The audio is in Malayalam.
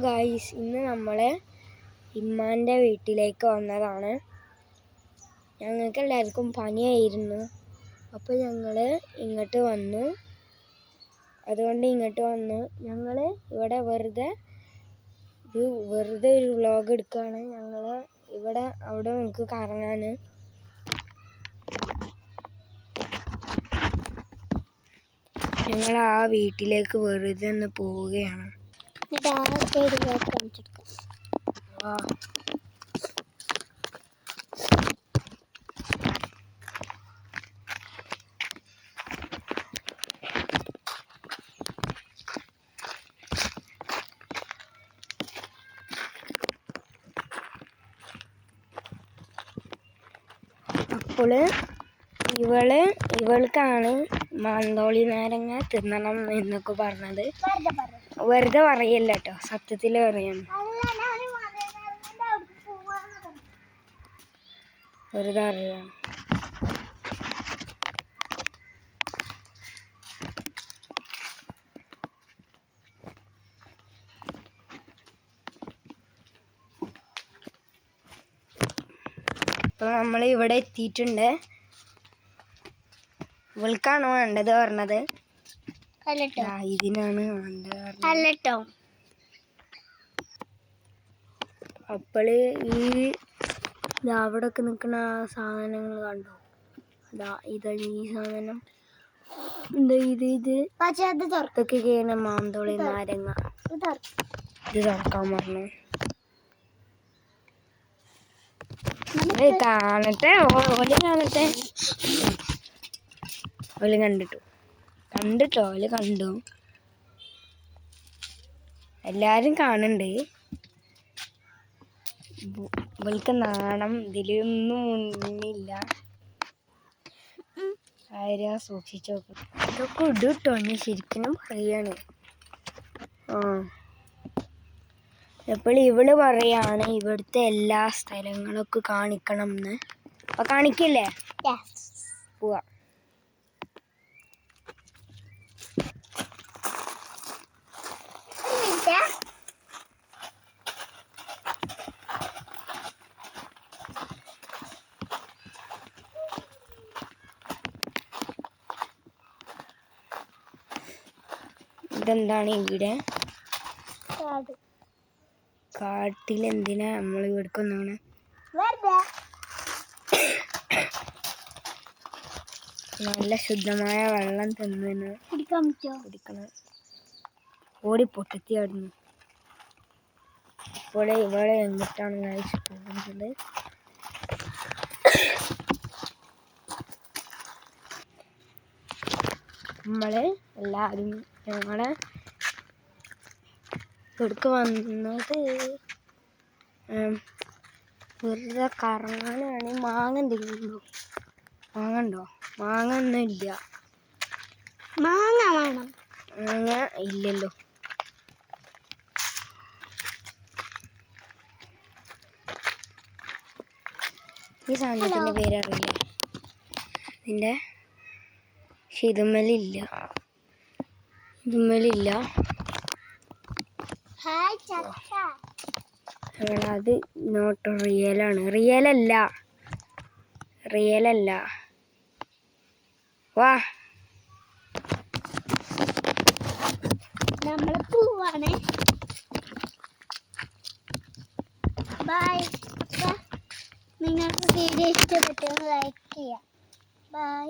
ഗായ്സ്, ഇന്ന് നമ്മൾ ഇമ്മാൻ്റെ വീട്ടിലേക്ക് വന്നതാണ്. ഞങ്ങൾക്ക് എല്ലാവർക്കും പനിയായിരുന്നു. അപ്പോൾ ഞങ്ങൾ ഇങ്ങോട്ട് വന്നു. ഞങ്ങൾ ഇവിടെ വെറുതെ ഒരു വ്ളോഗ് എടുക്കുകയാണ്. ഞങ്ങൾ അവിടെ നമുക്ക് കറങ്ങാൻ. ഞങ്ങൾ ആ വീട്ടിലേക്ക് വെറുതെ ഒന്ന് പോവുകയാണ്. അപ്പോൾ ഇവൾക്കാണ് മാന്തോളി നാരങ്ങ തിന്നണം എന്നൊക്കെ പറഞ്ഞത്. വെറുതെ പറയല്ല കേട്ടോ, സത്യത്തിൽ പറയാണ്. വെറുതെ അറിയാണ്. അപ്പോൾ നമ്മൾ ഇവിടെ എത്തിയിട്ടുണ്ട്. ഇവൾക്കാണ് വേണ്ടത് പറഞ്ഞത്. ഇതിനാണ് വേണ്ടത്. അപ്പോൾ ഈ അവിടെയൊക്കെ നിൽക്കുന്ന സാധനങ്ങൾ കണ്ടോ? ഈ സാധനം ഇതൊക്കെയാണ് മാന്തോളി നാരങ്ങ. ഇത് തുറക്കാൻ പറഞ്ഞു. കാണട്ടെ, ഓല് കണ്ടു. എല്ലാരും കാണുന്നുണ്ട്. ഇവൾക്ക് നാണം, ഇതിലൊന്നും ഒന്നുമില്ല. ആരാ സൂക്ഷിച്ചു നോക്കും. ഇതൊക്കെ ഇട്ടോ, ഞാൻ ശരിക്കും പറയാണ്. അപ്പോൾ ഇവള് പറയാണ് ഇവിടുത്തെ എല്ലാ സ്ഥലങ്ങളൊക്കെ കാണിക്കണം എന്ന്. അപ്പൊ കാണിക്കില്ലേ? പോവാ. ഇതെന്താണ് ഇവിടെ? കാട്ടിൽ എന്തിനാ നമ്മൾ ഇവിടേക്കൊന്നാണ്? നല്ല ശുദ്ധമായ വെള്ളം തിന്നു കുടിക്കണം. ഓടി പൊട്ടത്തി ആടുന്നു. ഇപ്പോൾ ഇവിടെ എങ്ങോട്ടാണ് കഴിച്ച് പോകുന്നത്? എല്ലാവരും ഞങ്ങളെ ഇവിടേക്ക് വന്നത് വെറുതെ കറങ്ങാനാണ്. മാങ്ങ എന്തെങ്കിലും മാങ്ങ ഒന്നും ഇല്ല. മാങ്ങ ഇല്ലല്ലോ. ഈ സാധനത്തിൻ്റെ പേരറിയില്ല. ഇതിൻ്റെ ഇതുമ്മലില്ല. അത് നോട്ട് റിയലാണ്. റിയലല്ല. വാ, നമ്മള് പോവാണ്. ബൈ. നിങ്ങൾക്ക് വീഡിയോ ഇഷ്ടപ്പെട്ടെന്ന് ലൈക്ക് ചെയ്യാം. ബൈ.